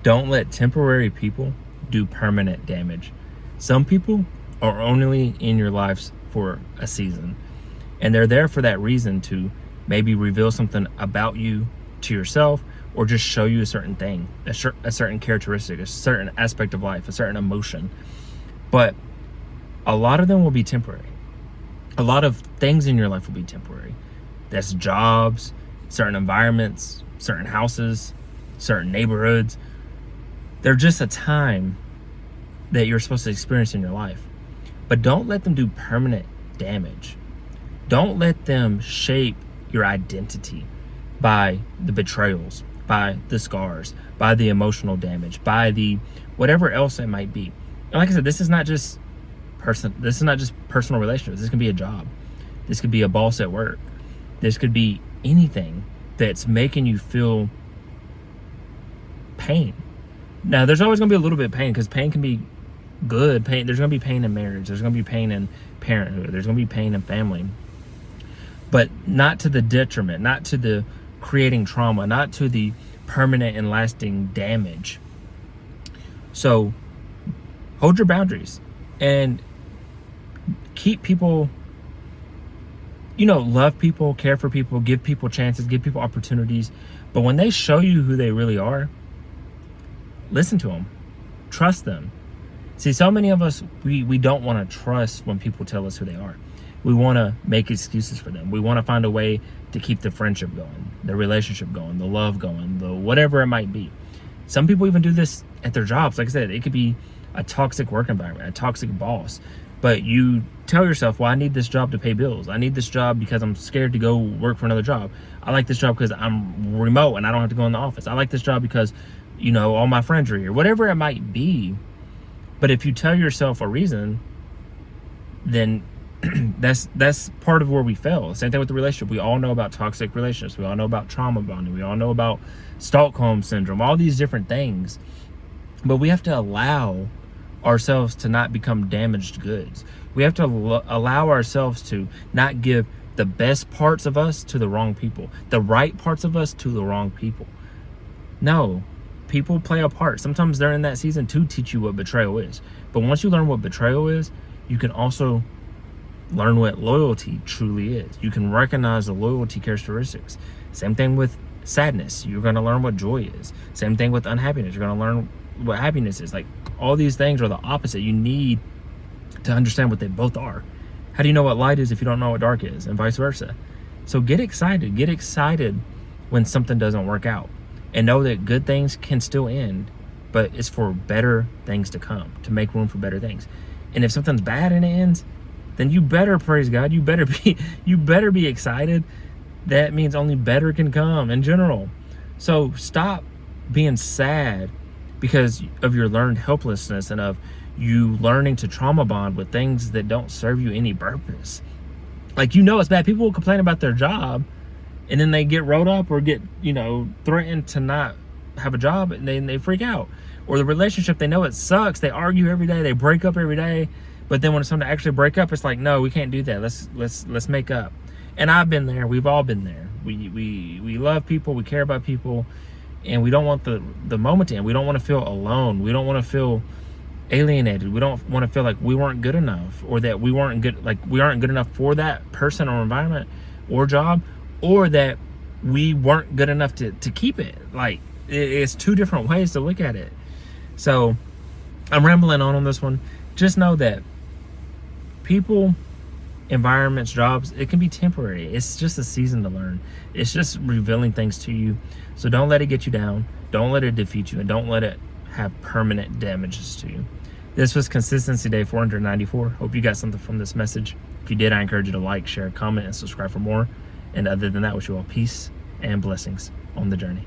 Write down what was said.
Don't let temporary people do permanent damage. Some people are only in your lives for a season, and they're there for that reason, to maybe reveal something about you to yourself, or just show you a certain thing, a certain characteristic, a certain aspect of life, a certain emotion. But a lot of them will be temporary. A lot of things in your life will be temporary. That's jobs, certain environments, certain houses, certain neighborhoods. They're just a time that you're supposed to experience in your life. But don't let them do permanent damage. Don't let them shape your identity by the betrayals, by the scars, by the emotional damage, by the whatever else it might be. And like I said, this is not just personal relationships. This can be a job. This could be a boss at work. This could be anything that's making you feel pain. Now, there's always going to be a little bit of pain, because pain can be good. Pain. There's going to be pain in marriage. There's going to be pain in parenthood. There's going to be pain in family. But not to the detriment, not to the creating trauma, not to the permanent and lasting damage. So hold your boundaries and keep people, love people, care for people, give people chances, give people opportunities. But when they show you who they really are, listen to them, trust them. See, so many of us, we don't want to trust when people tell us who they are. We want to make excuses for them. We want to find a way to keep the friendship going, the relationship going, the love going, the whatever it might be. Some people even do this at their jobs. Like I said, it could be a toxic work environment, a toxic boss. But you tell yourself, well, I need this job to pay bills. I need this job because I'm scared to go work for another job. I like this job because I'm remote and I don't have to go in the office. I like this job because, all my friends are here. Whatever it might be. But if you tell yourself a reason, then that's part of where we fail. Same thing with the relationship. We all know about toxic relationships. We all know about trauma bonding. We all know about Stockholm syndrome, all these different things. But we have to allow ourselves to not become damaged goods. We have to allow ourselves to not give the best parts of us to the wrong people, the right parts of us to the wrong people. No, people play a part. Sometimes they're in that season to teach you what betrayal is. But once you learn what betrayal is, you can also learn what loyalty truly is. You can recognize the loyalty characteristics. Same thing with sadness. You're going to learn what joy is. Same thing with unhappiness. You're going to learn what happiness is. Like, all these things are the opposite. You need to understand what they both are. How do you know what light is if you don't know what dark is, and vice versa? So get excited. Get excited when something doesn't work out, and know that good things can still end, but it's for better things to come, to make room for better things. And if something's bad and it ends, then you better praise God. You better be excited. That means only better can come in general. So stop being sad because of your learned helplessness and of you learning to trauma bond with things that don't serve you any purpose. Like, it's bad. People will complain about their job, and then they get rolled up or get, threatened to not have a job, and they freak out. Or the relationship, they know it sucks. They argue every day. They break up every day. But then when it's time to actually break up, it's like, no, we can't do that. Let's make up. And I've been there. We've all been there. We love people. We care about people. And we don't want the moment to end. We don't want to feel alone. We don't want to feel alienated. We don't want to feel like we weren't good enough, or that we aren't good enough for that person or environment or job, or that we weren't good enough to keep it. Like, it's two different ways to look at it. So I'm rambling on this one. Just know that people, environments, jobs, it can be temporary. It's just a season to learn. It's just revealing things to you. So don't let it get you down. Don't let it defeat you, and don't let it have permanent damages to you. This was Consistency Day 494. Hope you got something from this message. If you did, I encourage you to like, share, comment, and subscribe for more. And other than that, wish you all peace and blessings on the journey.